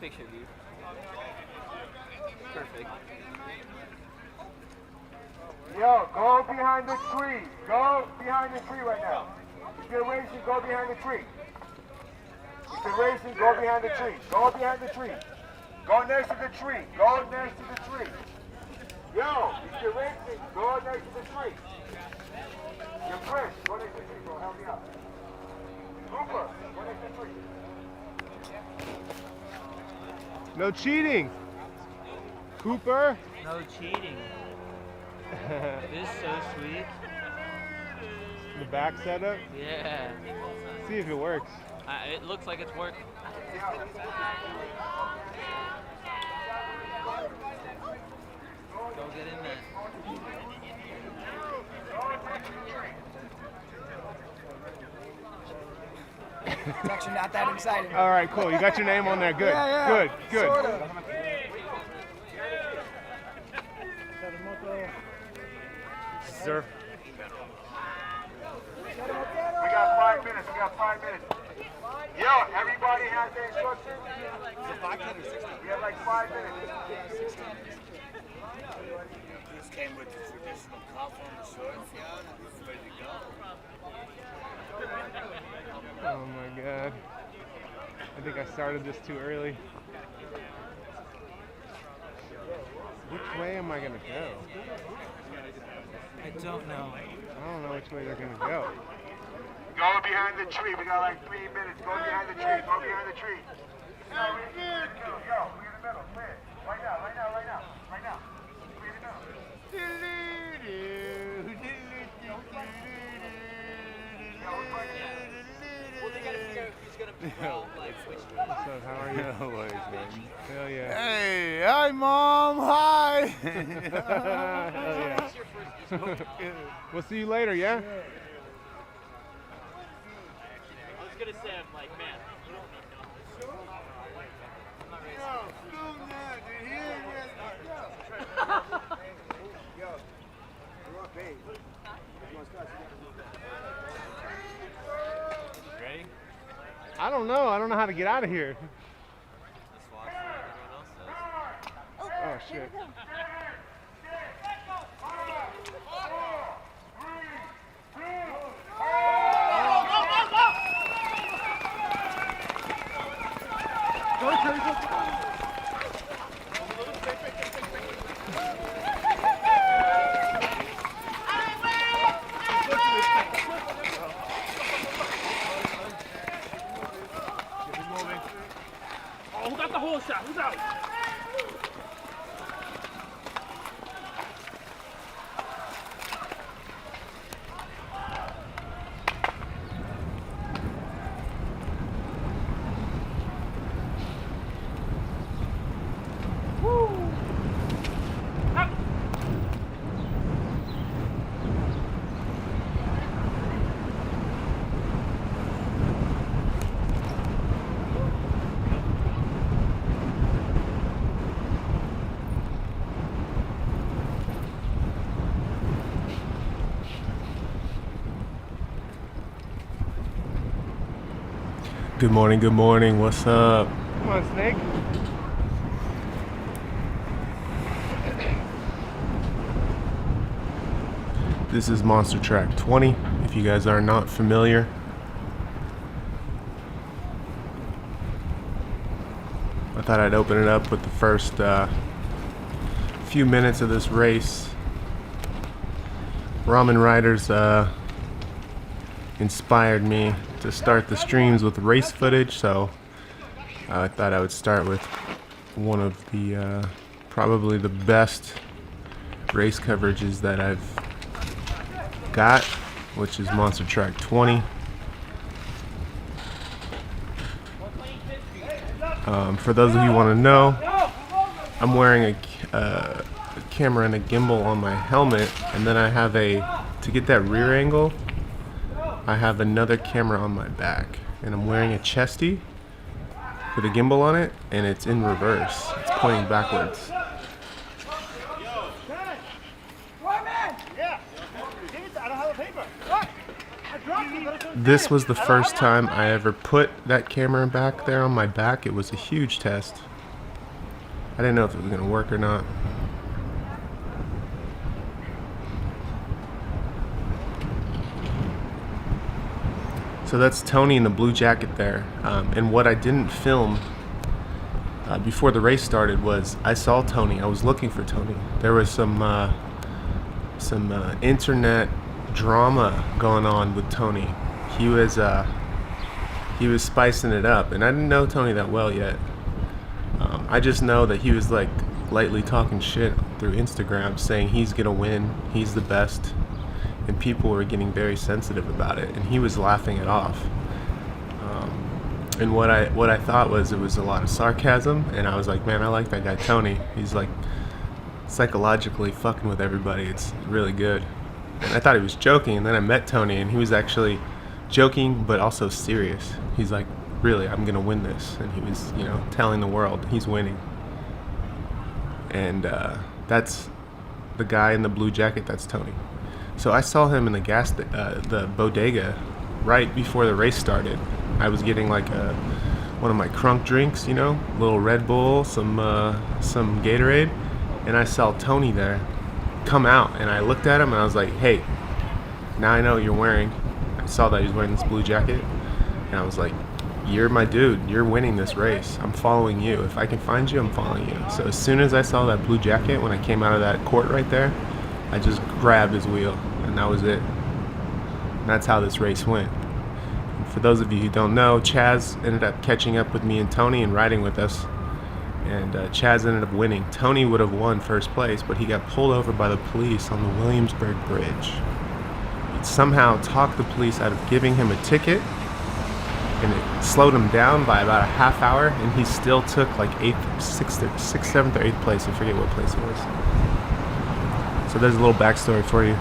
picture of you. Perfect. Yo, go behind the tree. Go behind the tree right now. If you're racing, go behind the tree. If you're racing, go behind the tree. Go behind the tree. Go next to the tree. Go next to the tree. Yo, if you're racing, go next to the tree. You're Chris, go next to the tree, bro. Help me out. Cooper, go next to the tree. No cheating. Cooper. No cheating. This is so sweet. The back setup. Yeah. See if it works. It looks like it's working. Go get in there. It's actually not that exciting. All right, cool. You got your name on there. Good. Yeah. Good. Good. Sort of. Sir. We got 5 minutes. We got 5 minutes. Yo, everybody has their instructions? We have like 5 minutes. This came with the traditional cuff on the shorts, yeah, it's ready to go. Oh my God. I think I started this too early. Which way am I gonna go? I don't know. I don't know which way they're gonna go. Go behind the tree. We got like 3 minutes. Go behind the tree. Go behind the tree. Yo, we're in the middle. Clear. Right now. Right now. We're in the Well, they gotta figure out who's gonna be like which What's up? How are you? No worries, man. Hell yeah. Hey, hi, Mom. Hi. Hell yeah. We'll see you later, yeah? I was gonna say, I'm like, man, you don't need numbers. I'm not Ready? I don't know. I don't know how to get out of here. Just watch what everyone else says. Oh, shit. Oh, who got the whole shot? Who's out? Good morning. What's up? Come on, Snake. This is monstertrack 20, if you guys are not familiar. I thought I'd open it up with the first few minutes of this race. Ramen Riders inspired me to start the streams with race footage, so I thought I would start with one of the probably the best race coverages that I've got, which is monstertrack 20. For those of you who want to know, I'm wearing a camera and a gimbal on my helmet, and then I have to get that rear angle, I have another camera on my back, and I'm wearing a chesty with a gimbal on it, and it's in reverse. It's pointing backwards. This was the first time I ever put that camera back there on my back. It was a huge test. I didn't know if it was gonna work or not. So that's Tony in the blue jacket there. And what I didn't film before the race started was I saw Tony. I was looking for Tony. There was some internet drama going on with Tony. He was spicing it up, and I didn't know Tony that well yet. I just know that he was like lightly talking shit through Instagram, saying he's gonna win, he's the best, and people were getting very sensitive about it, and he was laughing it off. And what I thought was it was a lot of sarcasm, and I was like, man, I like that guy Tony. He's like psychologically fucking with everybody. It's really good. And I thought he was joking, and then I met Tony, and he was actually joking but also serious. He's like, really, I'm gonna win this, and he was, you know, telling the world he's winning. And that's the guy in the blue jacket. That's Tony. So I saw him in the bodega right before the race started. I was getting like one of my crunk drinks, you know, a little Red Bull, some Gatorade, and I saw Tony there come out, and I looked at him and I was like, hey, now I know what you're wearing. I saw that he was wearing this blue jacket, and I was like, you're my dude, you're winning this race. I'm following you. If I can find you, I'm following you. So as soon as I saw that blue jacket, when I came out of that court right there, I just grabbed his wheel, and that was it. And that's how this race went. And for those of you who don't know, Chaz ended up catching up with me and Tony and riding with us, and Chaz ended up winning. Tony would have won first place, but he got pulled over by the police on the Williamsburg Bridge. He somehow talked the police out of giving him a ticket, and it slowed him down by about a half hour, and he still took like 6th, 7th, or 8th place. I forget what place it was. So there's a little backstory for you.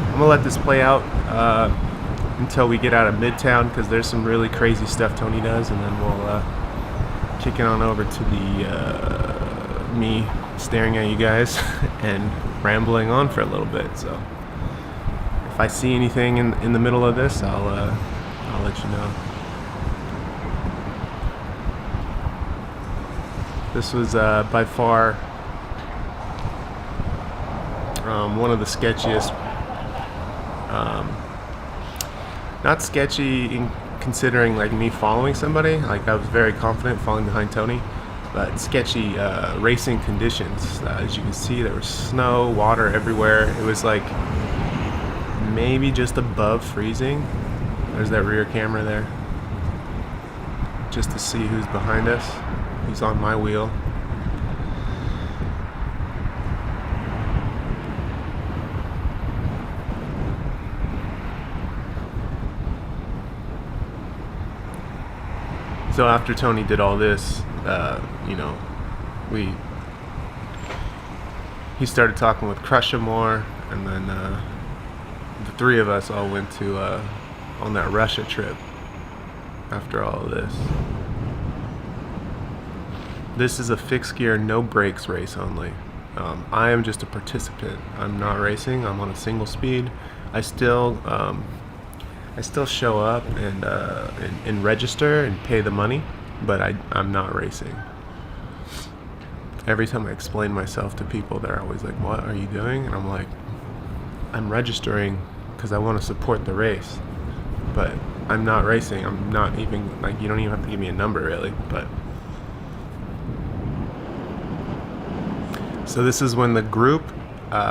I'm gonna let this play out until we get out of Midtown, because there's some really crazy stuff Tony does, and then we'll kick it on over to the me staring at you guys and rambling on for a little bit. So if I see anything in the middle of this, I'll let you know. This was by far one of the sketchiest. Not sketchy in considering like me following somebody. Like I was very confident falling behind Tony, but sketchy racing conditions. As you can see, there was snow, water everywhere. It was like maybe just above freezing. There's that rear camera there, just to see who's behind us, who's on my wheel. So after Tony did all this, you know, he started talking with Crusher more, and then the three of us all went to on that Russia trip after all of this. This is a fixed gear, no brakes race only. I am just a participant. I'm not racing. I'm on a single speed. I still show up and register and pay the money, but I'm not racing. Every time I explain myself to people, they're always like, what are you doing? And I'm like, I'm registering because I want to support the race, but I'm not racing. I'm not even, like, you don't even have to give me a number really. But so this is when the group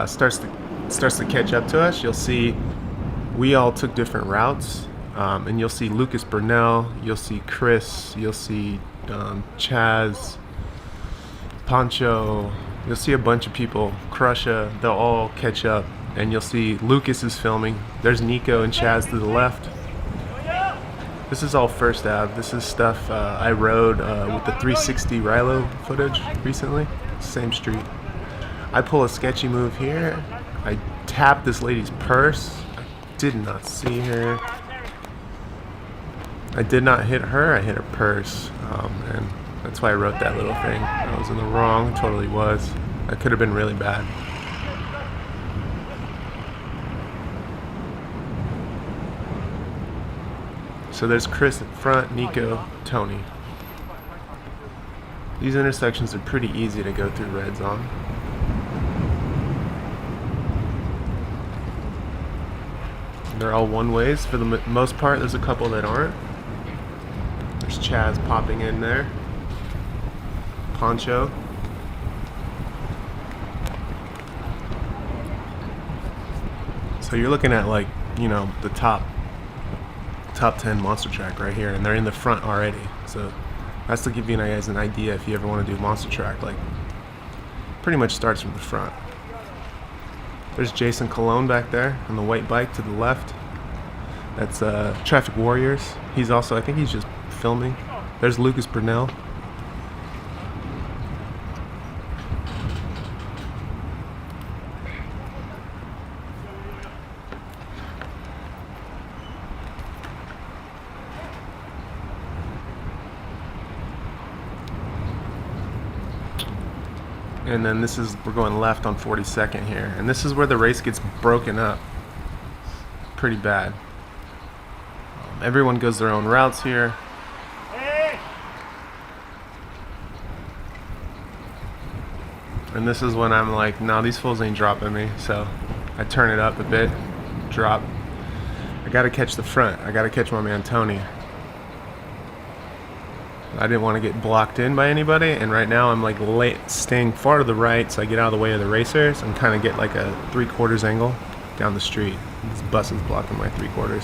starts to catch up to us. You'll see we all took different routes, and you'll see Lucas Burnell, you'll see Chris, you'll see Chaz, Pancho, you'll see a bunch of people, Crusha, they'll all catch up, and you'll see Lucas is filming. There's Nico and Chaz to the left. This is all First Ave. This is stuff I rode with the 360 Rilo footage recently. Same street. I pull a sketchy move here. I tap this lady's purse. Did not see her. I did not hit her, I hit her purse, and that's why I wrote that little thing. I was in the wrong, totally was. That could have been really bad. So there's Chris in front, Nico, Tony. These intersections are pretty easy to go through reds on. They're all one ways for the most part. There's a couple that aren't. There's Chaz popping in there. Poncho. So you're looking at, like, you know, the top 10 monster track right here, and they're in the front already. So that's to give you guys an idea if you ever want to do monster track. Like, pretty much starts from the front. There's Jason Colon back there on the white bike to the left. That's Traffic Warriors. He's also, I think he's just filming. There's Lucas Brunel. And then this is, we're going left on 42nd here. And this is where the race gets broken up pretty bad. Everyone goes their own routes here. And this is when I'm like, nah, these fools ain't dropping me. So I turn it up a bit, drop. I gotta catch the front. I gotta catch my man Tony. I didn't want to get blocked in by anybody, and right now I'm like staying far to the right so I get out of the way of the racers and kind of get like a 3/4 angle down the street. This bus is blocking my 3/4.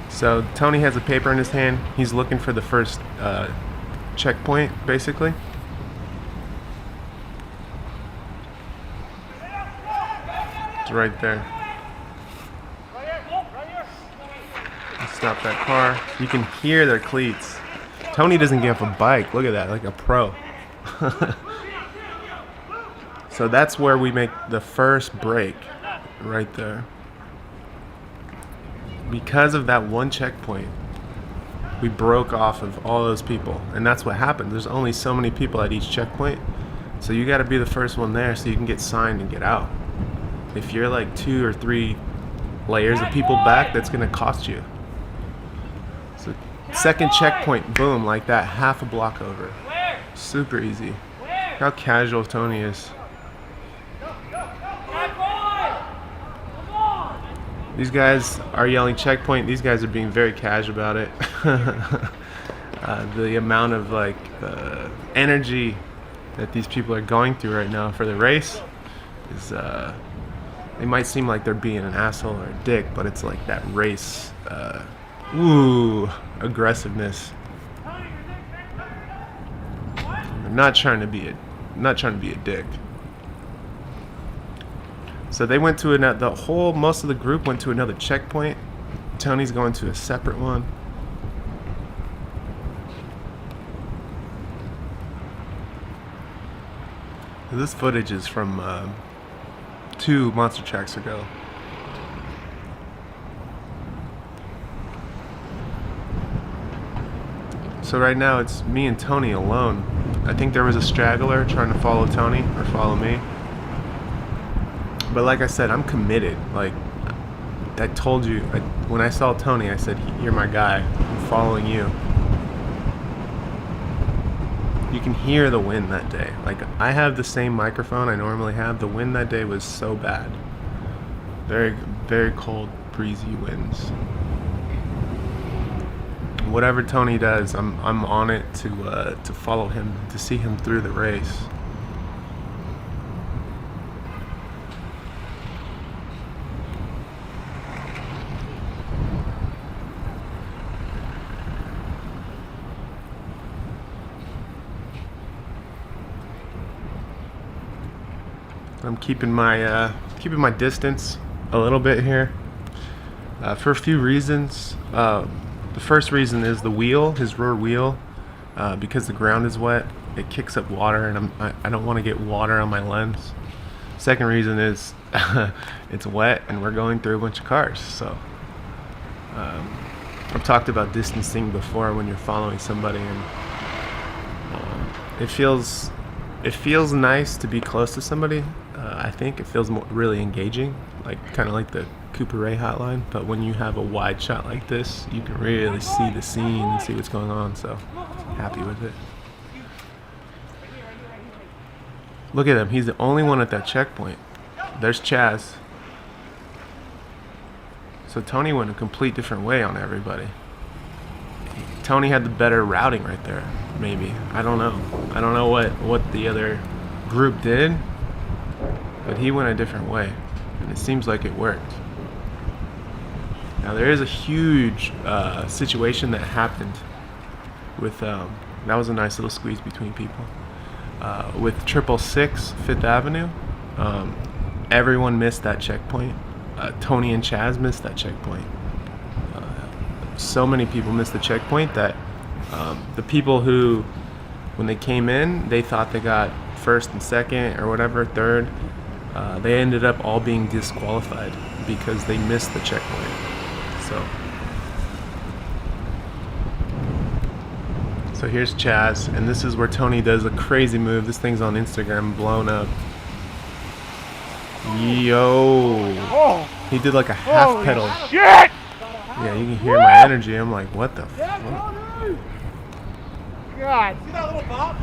So Tony has a paper in his hand. He's looking for the first checkpoint, basically. It's right there. Let's stop that car. You can hear their cleats. Tony doesn't get off a bike. Look at that, like a pro. So that's where we make the first break, right there. Because of that one checkpoint, we broke off of all those people, and that's what happened. There's only so many people at each checkpoint, so you got to be the first one there so you can get signed and get out. If you're like 2 or 3 layers of people back, that's gonna cost you. So second checkpoint, boom, like that, half a block over. Super easy. How casual Tony is. These guys are yelling checkpoint. These guys are being very casual about it. The amount of like energy that these people are going through right now for the race is they might seem like they're being an asshole or a dick, but it's like that race aggressiveness. They're not trying to be a dick. So they went to most of the group went to another checkpoint. Tony's going to a separate one. This footage is from 2 monster tracks ago. So right now it's me and Tony alone. I think there was a straggler trying to follow Tony or follow me. But like I said, I'm committed. Like I told you, when I saw Tony, I said, "You're my guy. I'm following you." You can hear the wind that day. Like, I have the same microphone I normally have. The wind that day was so bad. Very, very cold, breezy winds. Whatever Tony does, I'm on it to follow him, to see him through the race. I'm keeping my distance a little bit here for a few reasons. The first reason is the wheel, his rear wheel, because the ground is wet, it kicks up water, and I don't want to get water on my lens. Second reason is it's wet and we're going through a bunch of cars. So I've talked about distancing before when you're following somebody, and it feels it feels nice to be close to somebody. I think it feels really engaging, like kind of like the Cooper Ray hotline. But when you have a wide shot like this, you can really see the scene and see what's going on. So happy with it. Look at him. He's the only one at that checkpoint. There's Chaz. So Tony went a complete different way on everybody. Tony had the better routing right there, maybe. I don't know. I don't know what the other group did, but he went a different way, and it seems like it worked. Now there is a huge situation that happened with, that was a nice little squeeze between people. With 666 Fifth Avenue, everyone missed that checkpoint. Tony and Chaz missed that checkpoint. So many people missed the checkpoint that the people who, when they came in, they thought they got first and second or whatever, third, they ended up all being disqualified because they missed the checkpoint. So here's Chaz, and this is where Tony does a crazy move. This thing's on Instagram, blown up. Yo! He did like a half pedal. Shit! Yeah, you can hear my energy. I'm like, what the fuck? God. See that little bop?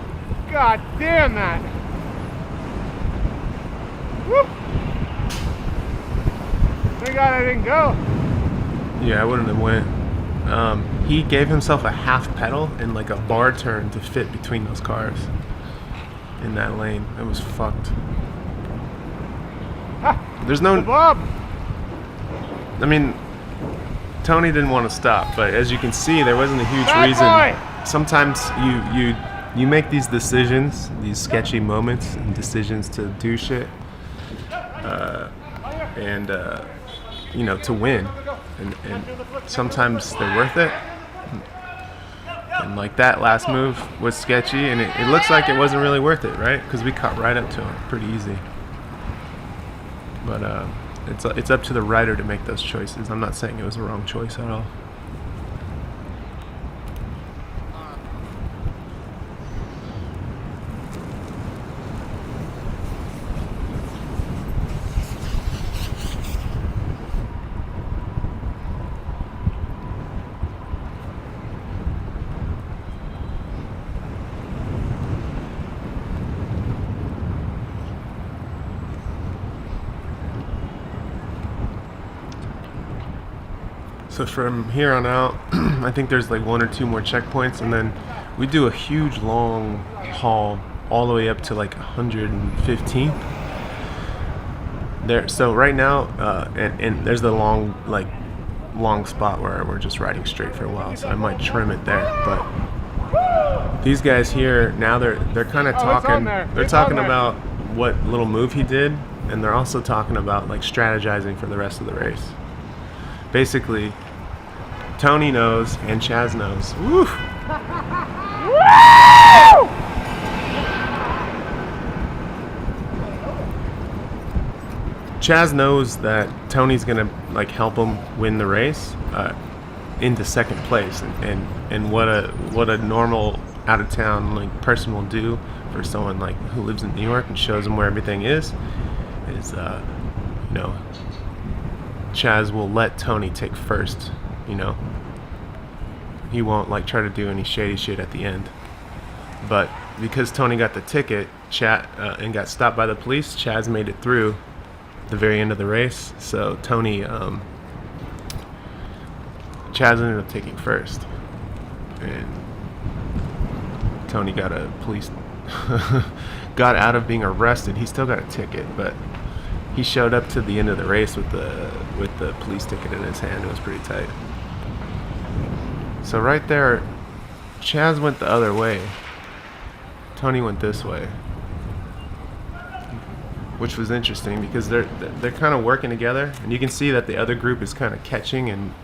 God damn that. Woo! Thank God I didn't go. Yeah, I wouldn't have went. He gave himself a half pedal and like a bar turn to fit between those cars in that lane. It was fucked. There's no... Bob. I mean, Tony didn't want to stop, but as you can see, there wasn't a huge reason. Sometimes you make these decisions, these sketchy moments and decisions to do shit, and you know, to win, and sometimes they're worth it. And like that last move was sketchy, and it looks like it wasn't really worth it, right? Because we caught right up to him, pretty easy. But it's up to the rider to make those choices. I'm not saying it was the wrong choice at all. So from here on out, I think there's like 1 or 2 more checkpoints, and then we do a huge long haul all the way up to like 115th. There, so right now, and there's the long spot where we're just riding straight for a while. So I might trim it there, but these guys here now they're kind of talking. They're talking about what little move he did, and they're also talking about like strategizing for the rest of the race. Basically, Tony knows and Chaz knows. Woo! Chaz knows that Tony's gonna like help him win the race into second place, and what a normal out of town like person will do for someone like who lives in New York and shows him where everything is you know, Chaz will let Tony take first, you know. He won't like try to do any shady shit at the end. But because Tony got the ticket, and got stopped by the police, Chaz made it through the very end of the race. So Tony, Chaz ended up taking first, and Tony got got out of being arrested. He still got a ticket, but he showed up to the end of the race with the police ticket in his hand. It was pretty tight. So right there, Chaz went the other way. Tony went this way, which was interesting because they're kind of working together, and you can see that the other group is kind of catching and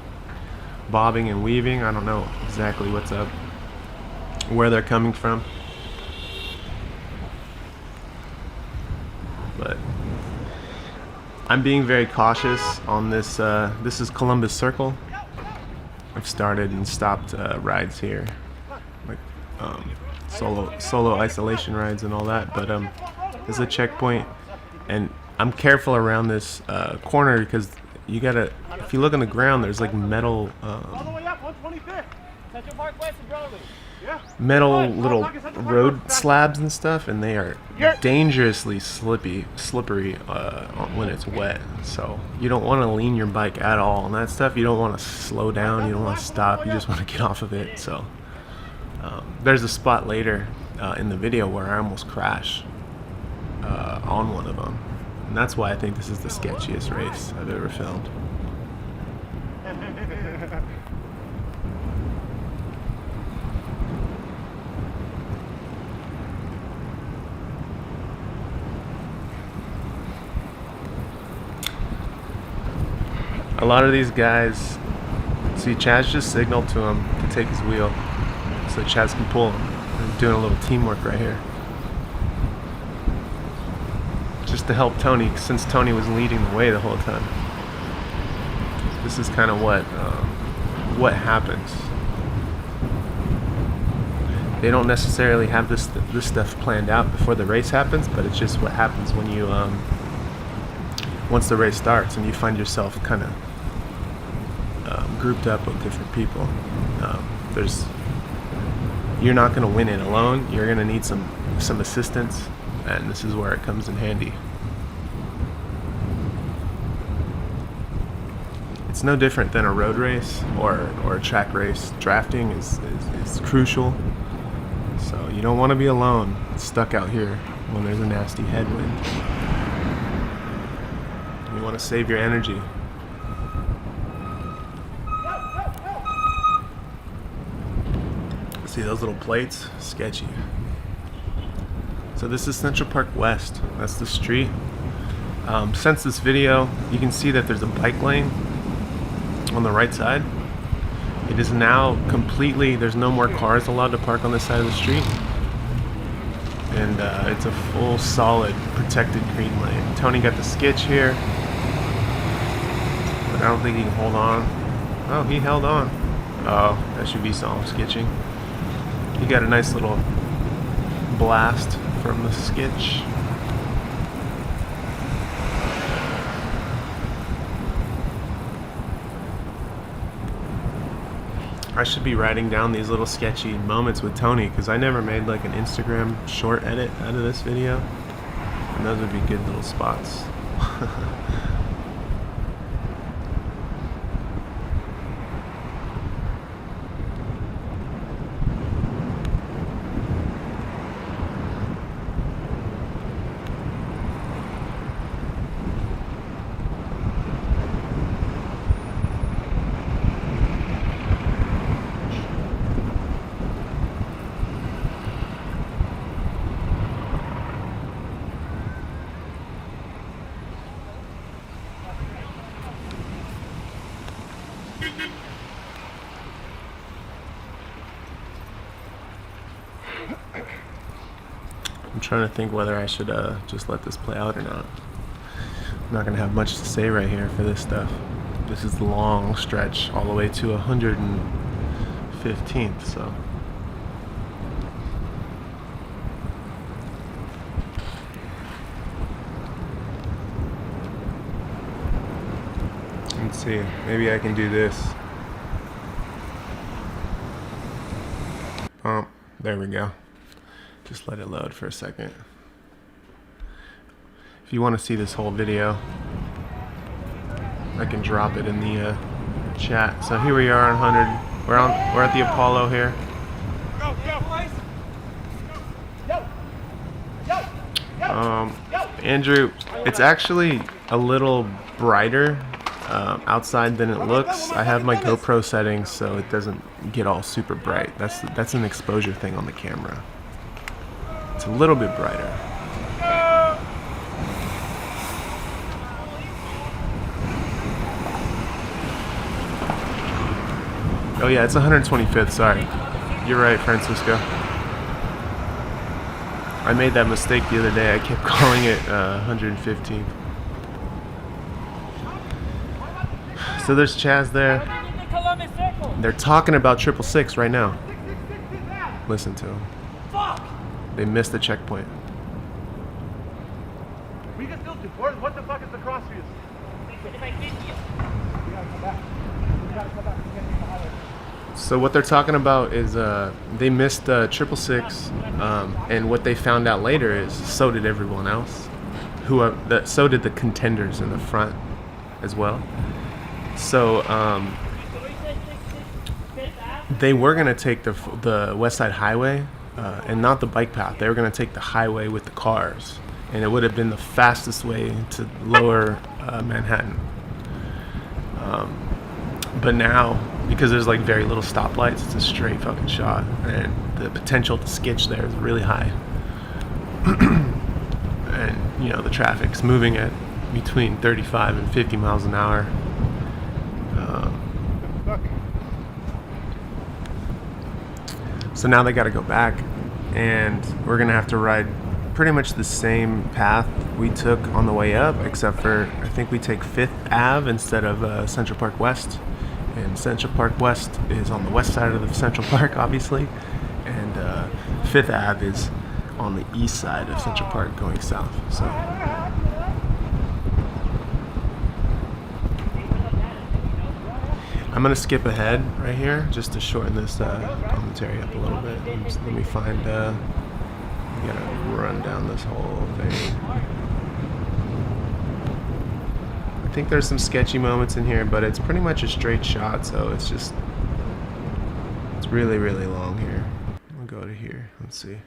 bobbing and weaving. I don't know exactly what's up, where they're coming from, but I'm being very cautious on this. This is Columbus Circle. I've started and stopped rides here. Like, solo isolation rides and all that. But there's a checkpoint, and I'm careful around this corner because you gotta. If you look on the ground, there's like metal. Metal little road slabs and stuff, and they are dangerously slippery when it's wet. So you don't want to lean your bike at all on that stuff. You don't want to slow down. You don't want to stop. You just want to get off of it. So there's a spot later in the video where I almost crashed on one of them, and that's why I think this is the sketchiest race I've ever filmed. A lot of these guys, see, Chaz just signaled to him to take his wheel so Chaz can pull him. I'm doing a little teamwork right here. Just to help Tony, since Tony was leading the way the whole time. This is kind of what happens. They don't necessarily have this stuff planned out before the race happens, but it's just what happens when you once the race starts and you find yourself kind of grouped up with different people. You're not going to win it alone. You're going to need some assistance, and this is where it comes in handy. It's no different than a road race or a track race. Drafting is crucial. So you don't want to be alone, stuck out here when there's a nasty headwind. You want to save your energy. See those little plates? Sketchy. So this is Central Park West. That's the street. Since this video, you can see that there's a bike lane on the right side. It is now completely, there's no more cars allowed to park on this side of the street. And it's a full, solid, protected green lane. Tony got the sketch here. But I don't think he can hold on. Oh, he held on. Oh, that should be some sketching. He got a nice little blast from the sketch. I should be writing down these little sketchy moments with Tony, because I never made like an Instagram short edit out of this video, and those would be good little spots. I'm trying to think whether I should just let this play out or not. I'm not going to have much to say right here for this stuff. This is the long stretch all the way to 115th, so. Let's see, maybe I can do this. Oh, there we go. Just let it load for a second. If you want to see this whole video, I can drop it in the chat. So here we are on 100. We're at the Apollo here. Andrew, it's actually a little brighter outside than it looks. I have my GoPro settings so it doesn't get all super bright. That's an exposure thing on the camera. It's a little bit brighter. Oh yeah, it's 125th, sorry. You're right, Francisco. I made that mistake the other day. I kept calling it 115th. So there's Chaz there. They're talking about 666 right now. Listen to him. They missed the checkpoint. We can still do. What the fuck is the cross views? So what they're talking about is they missed 666, and what they found out later is so did everyone else. So did the contenders in the front as well. So they were gonna take the West Side Highway and not the bike path. They were gonna take the highway with the cars, and it would have been the fastest way to lower Manhattan. But now, because there's like very little stoplights, it's a straight fucking shot, and the potential to skitch there is really high. And you know, the traffic's moving at between 35 and 50 miles an hour. So now they got to go back, and we're gonna have to ride pretty much the same path we took on the way up, except for I think we take 5th Ave instead of Central Park West. And Central Park West is on the west side of the Central Park, obviously, and 5th Ave is on the east side of Central Park going south. So I'm gonna skip ahead right here just to shorten this commentary up a little bit. Let me find. We gotta run down this whole thing. I think there's some sketchy moments in here, but it's pretty much a straight shot, so it's really, really long here. We'll go to here. Let's see.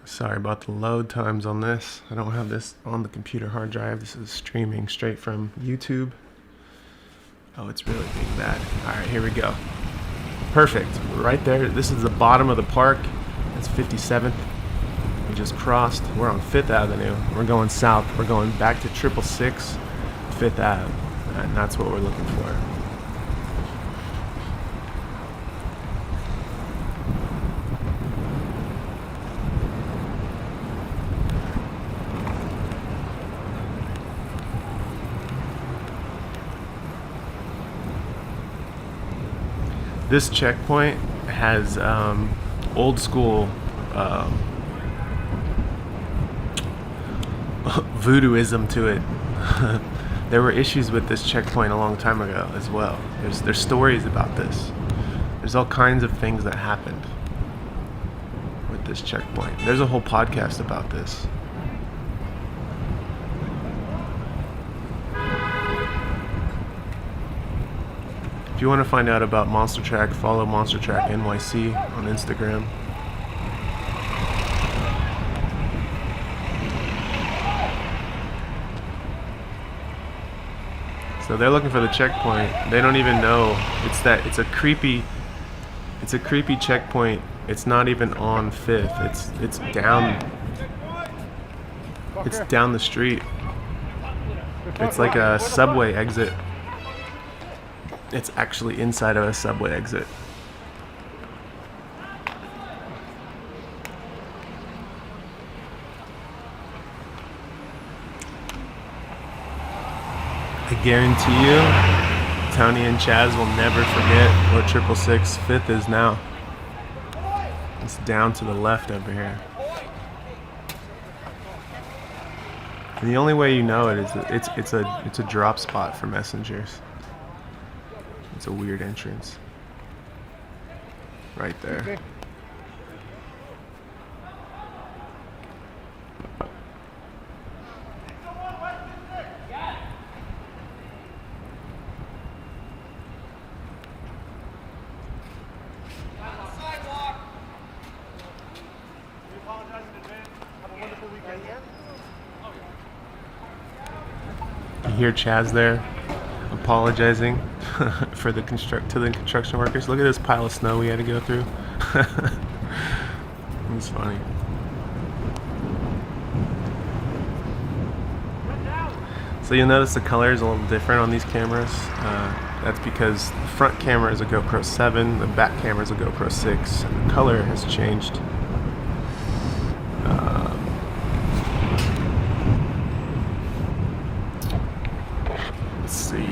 Sorry about the load times on this. I don't have this on the computer hard drive. This is streaming straight from YouTube. Oh, it's really being bad. All right, here we go. Perfect. Right there. This is the bottom of the park. That's 57th. We just crossed. We're on 5th Avenue. We're going south. We're going back to 666, 5th Ave. And that's what we're looking for. This checkpoint has old school voodooism to it. There were issues with this checkpoint a long time ago as well. There's stories about this. There's all kinds of things that happened with this checkpoint. There's a whole podcast about this. If you want to find out about monstertrack, follow monstertrack NYC on Instagram. So they're looking for the checkpoint. They don't even know it's a creepy checkpoint. It's not even on 5th. It's down the street. It's like a subway exit. It's actually inside of a subway exit. I guarantee you, Tony and Chaz will never forget what 666 5th is now. It's down to the left over here. And the only way you know it is that it's a drop spot for messengers. It's a weird entrance. Right there. Okay. You hear Chaz there apologizing for the construction workers. Look at this pile of snow we had to go through. It's funny. So you'll notice the color is a little different on these cameras. That's because the front camera is a GoPro 7, the back camera is a GoPro 6, and the color has changed. Let's see.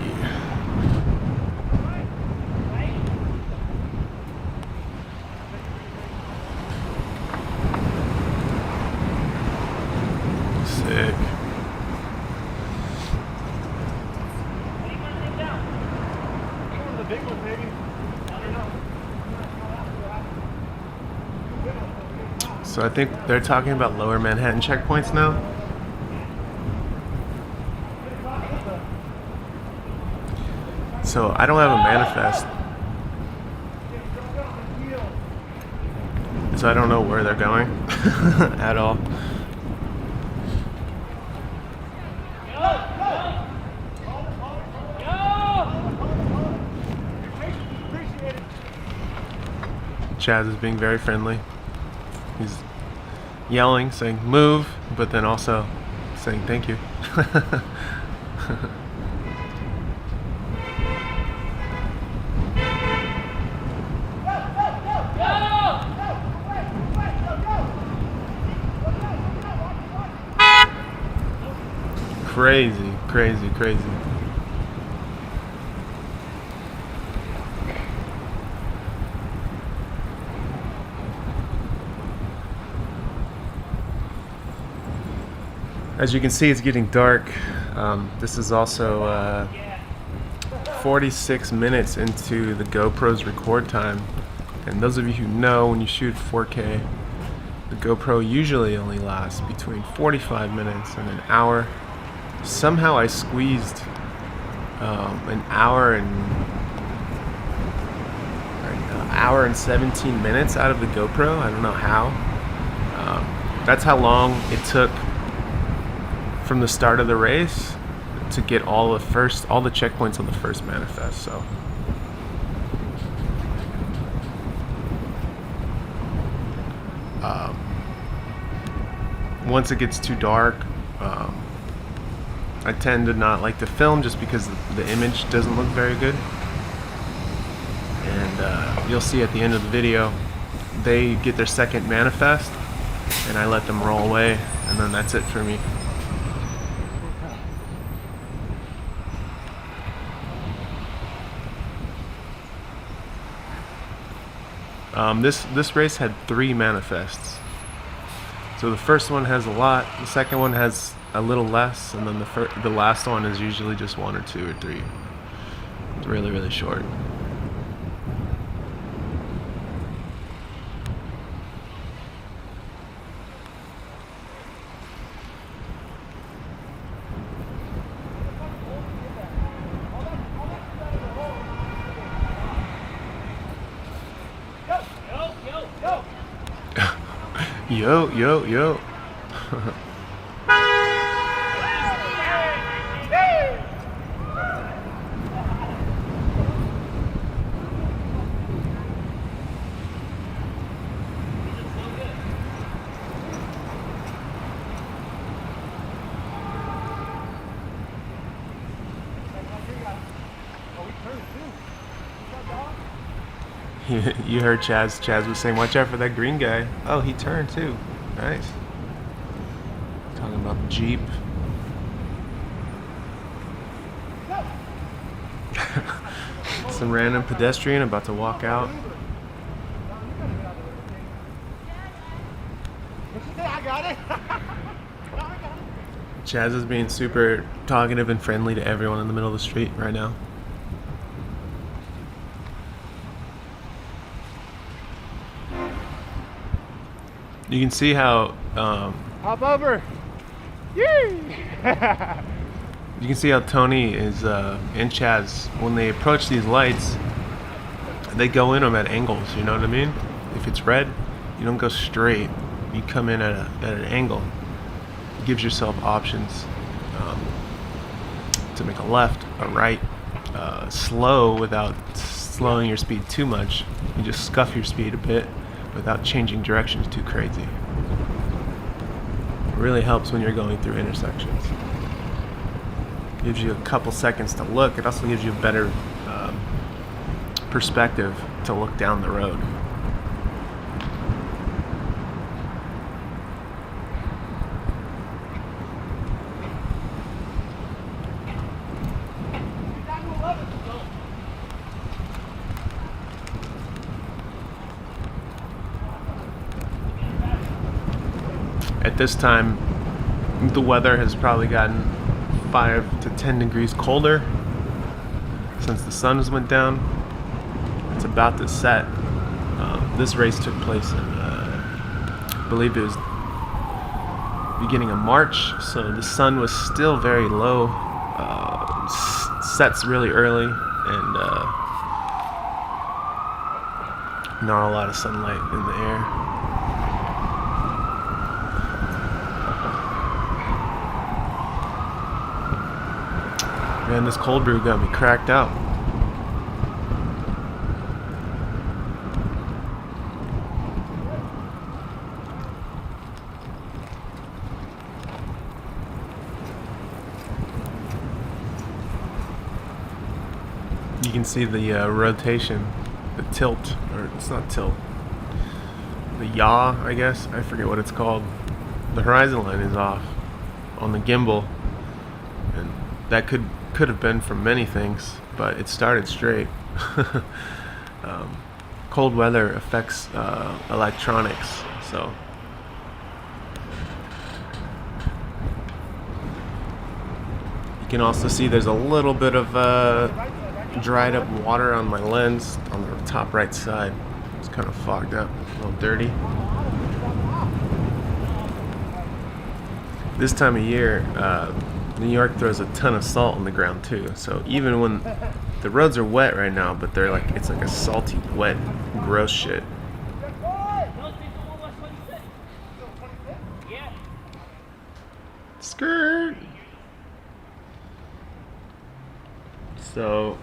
Sick. One of the big ones, maybe. I don't know. So I think they're talking about lower Manhattan checkpoints now. So I don't have a manifest. So I don't know where they're going at all. Chaz is being very friendly. He's yelling, saying move, but then also saying thank you. Crazy, crazy, crazy. As you can see, it's getting dark. This is also 46 minutes into the GoPro's record time. And those of you who know, when you shoot 4K, the GoPro usually only lasts between 45 minutes and an hour. Somehow I squeezed an hour and 17 minutes out of the GoPro. I don't know how. That's how long it took from the start of the race to get all the checkpoints on the first manifest. So once it gets too dark, I tend to not like to film just because the image doesn't look very good. And you'll see at the end of the video, they get their second manifest, and I let them roll away, and then that's it for me. This race had 3 manifests. So the first one has a lot, the second one has a little less, and then the last one is usually just 1 or 2 or 3. It's really, really short. Yo, yo, yo. You heard Chaz. Chaz was saying, watch out for that green guy. Oh, he turned too. Nice. Talking about the Jeep. Some random pedestrian about to walk out. I got it. Chaz is being super talkative and friendly to everyone in the middle of the street right now. You can see how Hop over. Yee! you can see how Tony is and Chaz, when they approach these lights, they go in them at angles. You know what I mean? If it's red, you don't go straight. You come in at an angle. It gives yourself options to make a left, a right, slow without slowing your speed too much. You just scuff your speed a bit without changing directions too crazy. It really helps when you're going through intersections. Gives you a couple seconds to look. It also gives you a better perspective to look down the road. At this time, The weather has probably gotten 5 to 10 degrees colder since the sun has went down. It's about to set. This race took place in, I believe it was beginning of March, so the sun was still very low. Sets really early, and not a lot of sunlight in the air. Man, this cold brew got me cracked out. You can see the rotation, the tilt, or it's not tilt, the yaw, I guess. I forget what it's called. The horizon line is off on the gimbal, and that could have been from many things, but it started straight. Cold weather affects electronics, so you can also see there's a little bit of dried up water on my lens on the top right side. It's kind of fogged up, a little dirty. This time of year, New York throws a ton of salt on the ground too. So even when the roads are wet right now, but they're like, it's like a salty, wet, gross shit. Skirt. So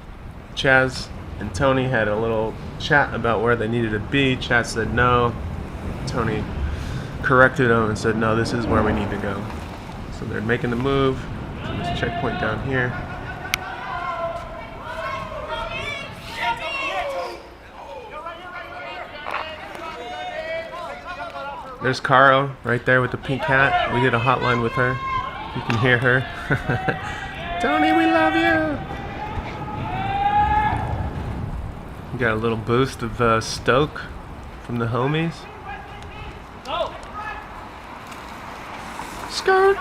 Chaz and Tony had a little chat about where they needed to be. Chaz said no. Tony corrected him and said no, this is where we need to go. So they're making the move to this checkpoint down here. There's Caro right there with the pink hat. We did a hotline with her. You can hear her. Tony, we love you. We got a little boost of stoke from the homies. Skirt.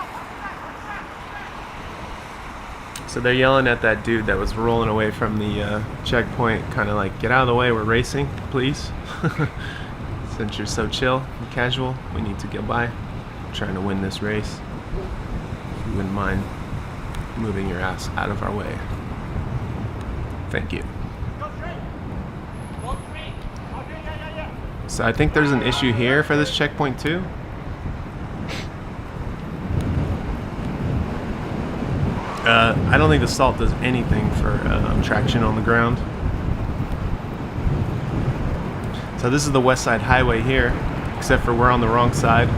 So they're yelling at that dude that was rolling away from the checkpoint, kind of like, get out of the way, we're racing, please. Since you're so chill and casual, we need to get by. I'm trying to win this race. If you wouldn't mind moving your ass out of our way. Thank you. So I think there's an issue here for this checkpoint too. I don't think the salt does anything for traction on the ground. So this is the West Side Highway here, except for we're on the wrong side.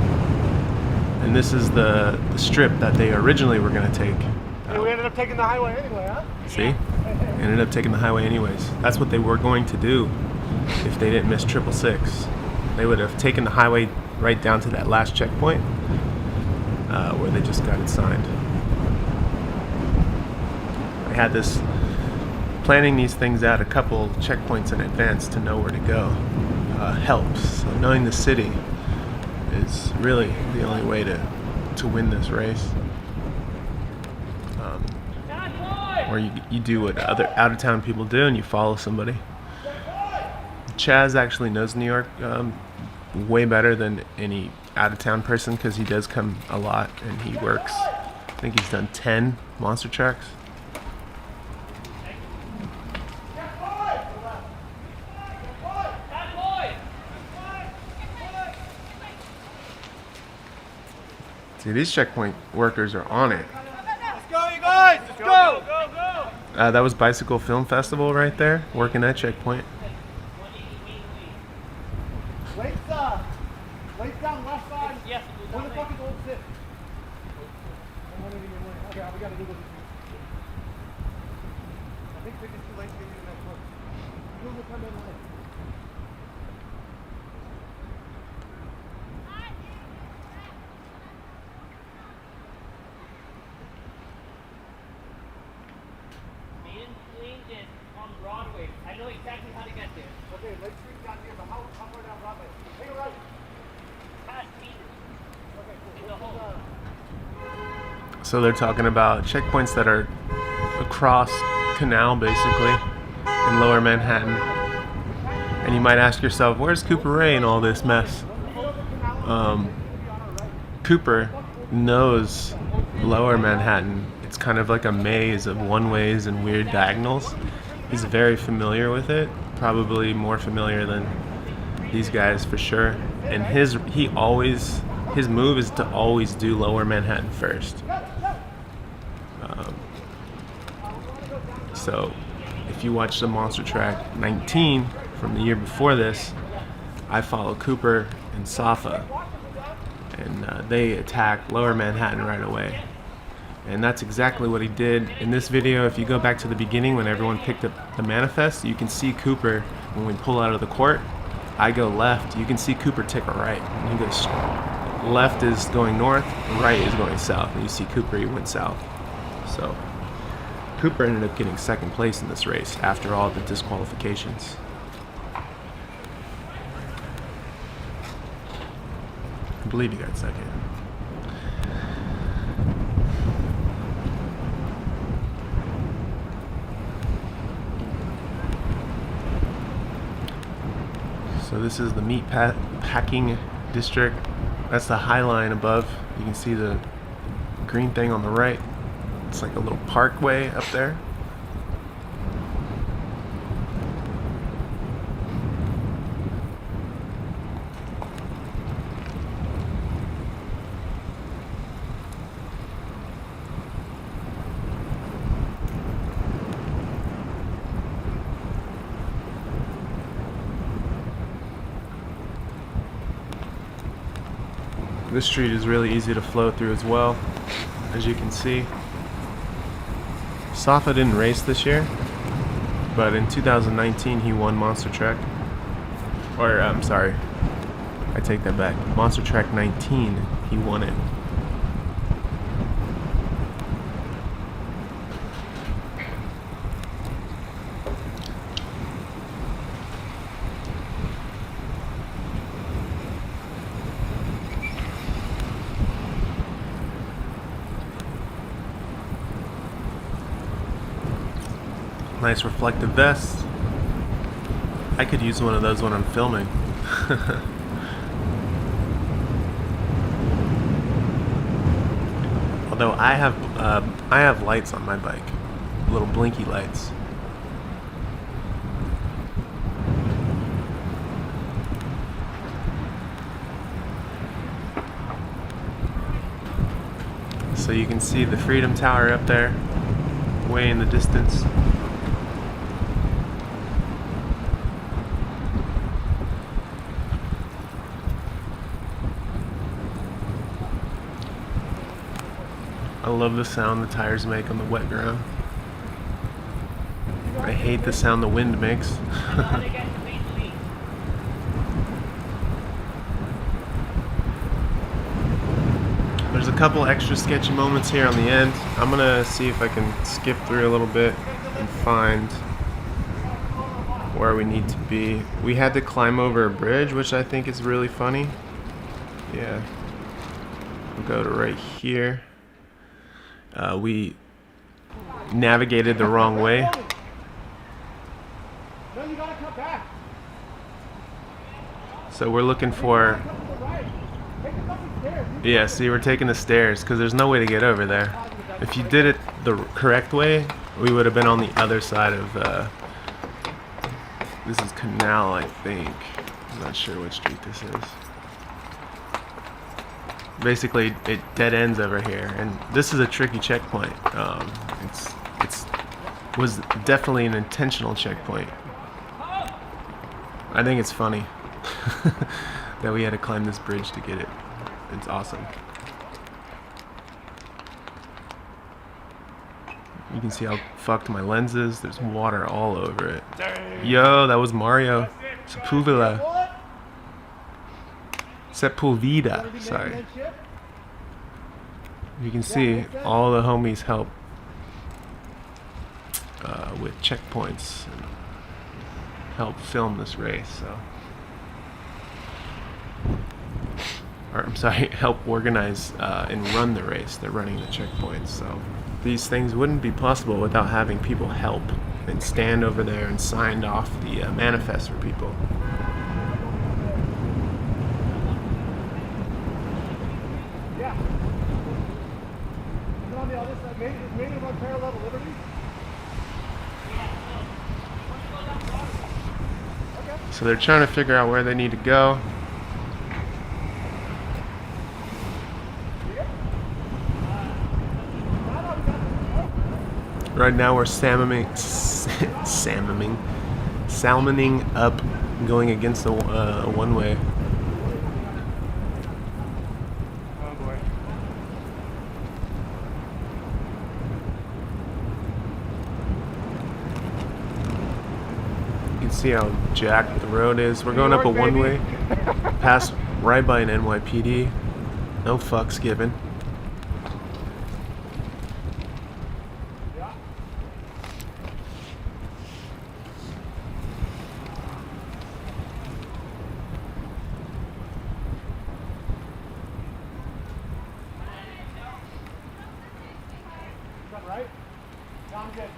And this is the strip that they originally were going to take. Hey, we ended up taking the highway anyway, huh? See? Ended up taking the highway anyways. That's what they were going to do if they didn't miss 666. They would have taken the highway right down to that last checkpoint where they just got it signed. I had this planning these things out a couple checkpoints in advance to know where to go helps. So knowing the city is really the only way to win this race. Or you do what other out-of-town people do and you follow somebody. Chaz actually knows New York way better than any out-of-town person because he does come a lot and he works. I think he's done 10 monster tracks. See, these checkpoint workers are on it. Let's go, you guys! Let's go! Go, go! That was Bicycle Film Festival right there, working that checkpoint. Lights down left side. Yes. Where the fuck is old Sid? Okay, we gotta do this. I think it's too late to get you next one. You will come in late. On Broadway. I know exactly how to get there. Okay, Lake Street down here, but how far down Broadway? Take a right. Past Peters. Okay, cool. In the hole. So they're talking about checkpoints that are across Canal, basically, in Lower Manhattan. And you might ask yourself, where's Cooper Ray in all this mess? Cooper knows Lower Manhattan. It's kind of like a maze of one-ways and weird diagonals. He's very familiar with it, probably more familiar than these guys for sure. And his move is to always do Lower Manhattan first. So if you watch the Monster Track 19 from the year before this, I follow Cooper and Safa, and they attack Lower Manhattan right away. And that's exactly what he did in this video. If you go back to the beginning when everyone picked up the manifest, you can see Cooper when we pull out of the court. I go left, you can see Cooper take a right. And he goes left is going north, right is going south, and you see Cooper, he went south. So Cooper ended up getting second place in this race after all the disqualifications. I believe he got second. So this is the meat packing district. That's the High Line above. You can see the green thing on the right. It's like a little parkway up there. This street is really easy to flow through as well, as you can see. Safa didn't race this year, but in 2019 he won Monster Track. Or, I'm sorry, I take that back. Monster Track 19, he won it. Nice reflective vest. I could use one of those when I'm filming. Although I have lights on my bike, little blinky lights. So you can see the Freedom Tower up there, way in the distance. I love the sound the tires make on the wet ground. I hate the sound the wind makes. There's a couple extra sketchy moments here on the end. I'm gonna see if I can skip through a little bit and find where we need to be. We had to climb over a bridge, which I think is really funny. Yeah. We'll go to right here. We navigated the wrong way. So we're looking for... Yeah, see, we're taking the stairs because there's no way to get over there. If you did it the correct way, we would have been on the other side of... This is Canal, I think. I'm not sure which street this is. Basically, it dead ends over here, and this is a tricky checkpoint. It was definitely an intentional checkpoint. I think it's funny that we had to climb this bridge to get it. It's awesome. You can see how fucked my lens is. There's water all over it. Yo, that was Mario. Sepulveda, sorry. You can see all the homies help with checkpoints and help film this race. So or I'm sorry, help organize and run the race. They're running the checkpoints, so these things wouldn't be possible without having people help and stand over there and signed off the manifest for people. Yeah. Is it on the other side? Maybe on parallel to Liberty? So they're trying to figure out where they need to go. Right now we're salmoning up, going against the one-way. Oh boy. You can see how jacked the road is. We're going up a one-way, past right by an NYPD. No fucks given. Right? Sound good.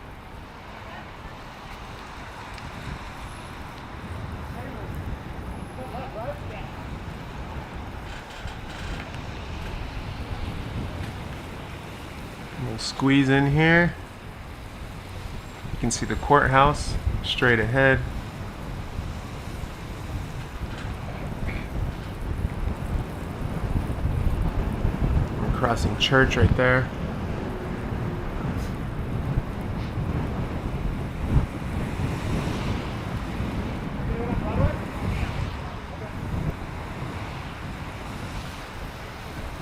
We'll squeeze in here. You can see the courthouse straight ahead. We're crossing Church right there.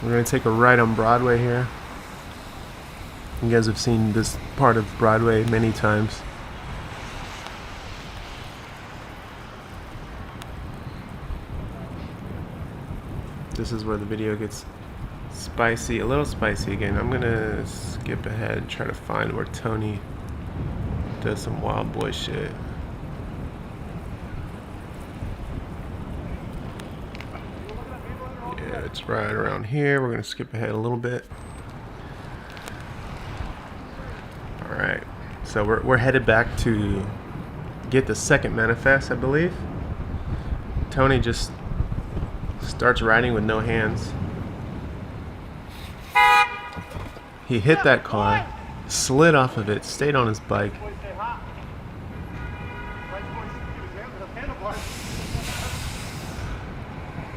We're going to take a right on Broadway here. You guys have seen this part of Broadway many times. This is where the video gets spicy, a little spicy again. I'm going to skip ahead and try to find where Tony does some wild boy shit. Yeah, it's right around here. We're going to skip ahead a little bit. Alright, so we're headed back to get the second manifest, I believe. Tony just starts riding with no hands. He hit that car, slid off of it, stayed on his bike.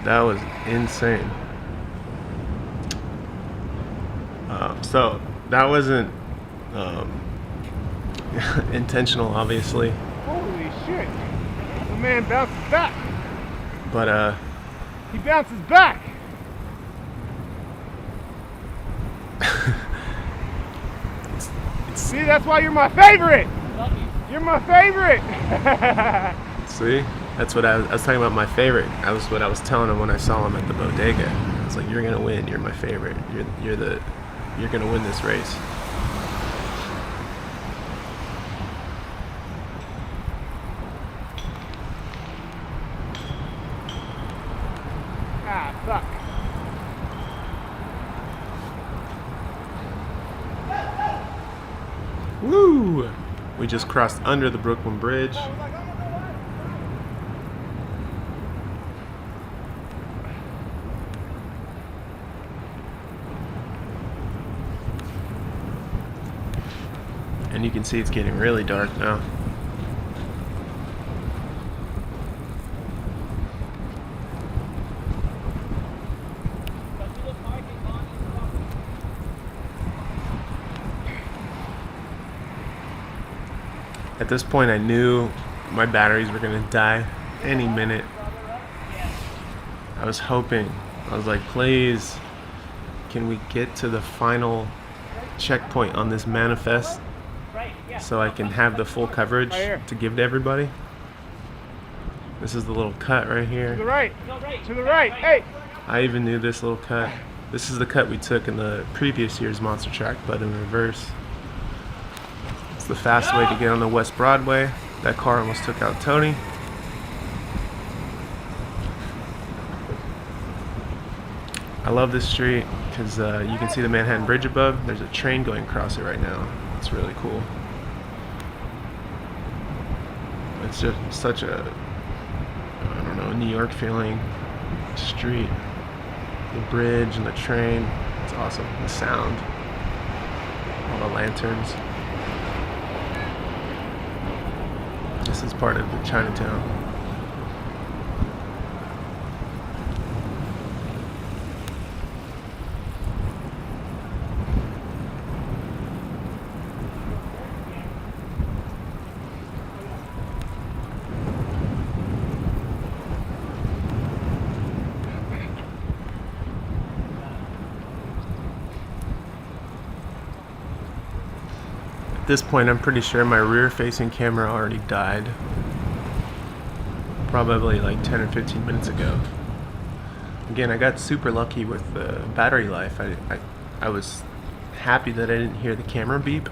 That was insane. So that wasn't intentional, obviously. Holy shit. The man bounces back. But He bounces back. See, that's why you're my favorite. You're my favorite. see, that's what I was talking about. My favorite. That was what I was telling him when I saw him at the bodega. I was like, "You're gonna win. You're my favorite. You're gonna win this race." Ah, fuck. Woo! We just crossed under the Brooklyn Bridge. And you can see it's getting really dark now. At this point, I knew my batteries were gonna die any minute. I was hoping. I was like, please, can we get to the final checkpoint on this manifest so I can have the full coverage to give to everybody? This is the little cut right To the here. right. To the right. Hey. I even knew this little cut. This is the cut we took in the previous year's Monster Track, but in reverse. It's the fast way to get on the West Broadway. That car almost took out Tony. I love this street because you can see the Manhattan Bridge above. There's a train going across it right now. It's really cool. It's just such a, I don't know, New York feeling street. The bridge and the train, it's awesome. The sound, all the lanterns. This is part of the Chinatown. At this point, I'm pretty sure my rear-facing camera already died. Probably like 10 or 15 minutes ago. Again, I got super lucky with the battery life. I was happy that I didn't hear the camera beep,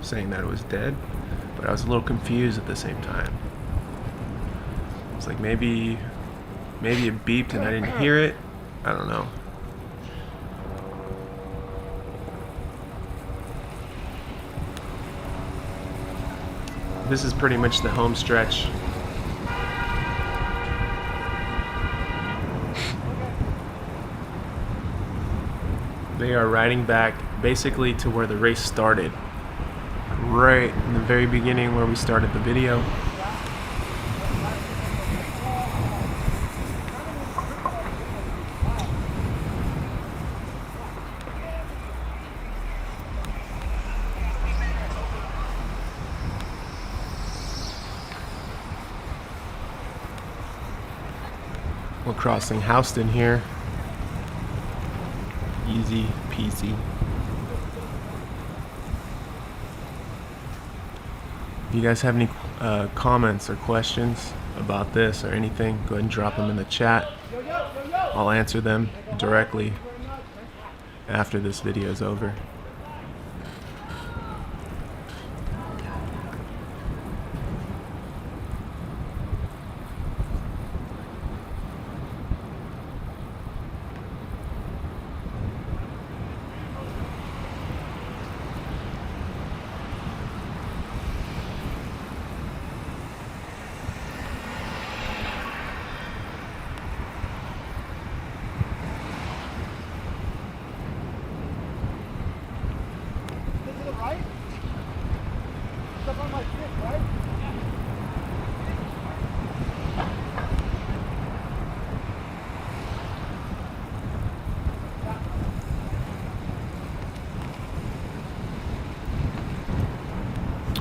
saying that it was dead, but I was a little confused at the same time. It's like maybe it beeped and I didn't hear it. I don't know. This is pretty much the home stretch. They are riding back basically to where the race started. Right in the very beginning where we started the video. We're crossing Houston here. Easy peasy. If you guys have any comments or questions about this or anything, go ahead and drop them in the chat. I'll answer them directly after this video is over.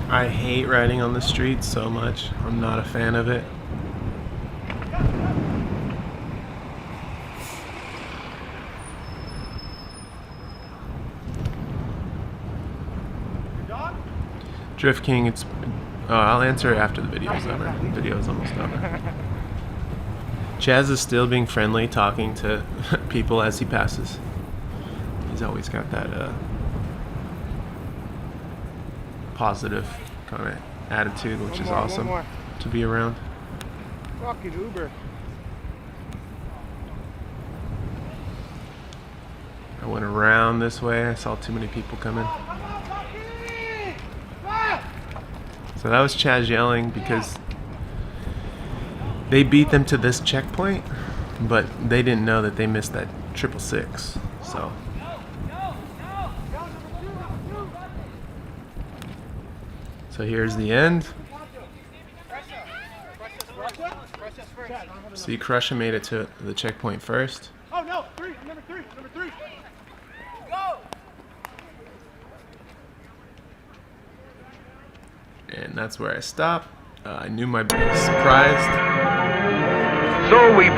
I hate riding on the streets so much. I'm not a fan of it. Drift King, it's I'll answer after the video's over. The video's almost over. Chaz is still being friendly, talking to people as he passes. He's always got that positive kind of attitude, which is awesome to be around. Fucking Uber. I went around this way. I saw too many people coming. So that was Chaz yelling because they beat them to this checkpoint, but they didn't know that they missed that 666. So. So here's the end. See, Crusher made it to the checkpoint first. Oh no, number three. Go! And that's where I stopped. I knew my surprised. So we bring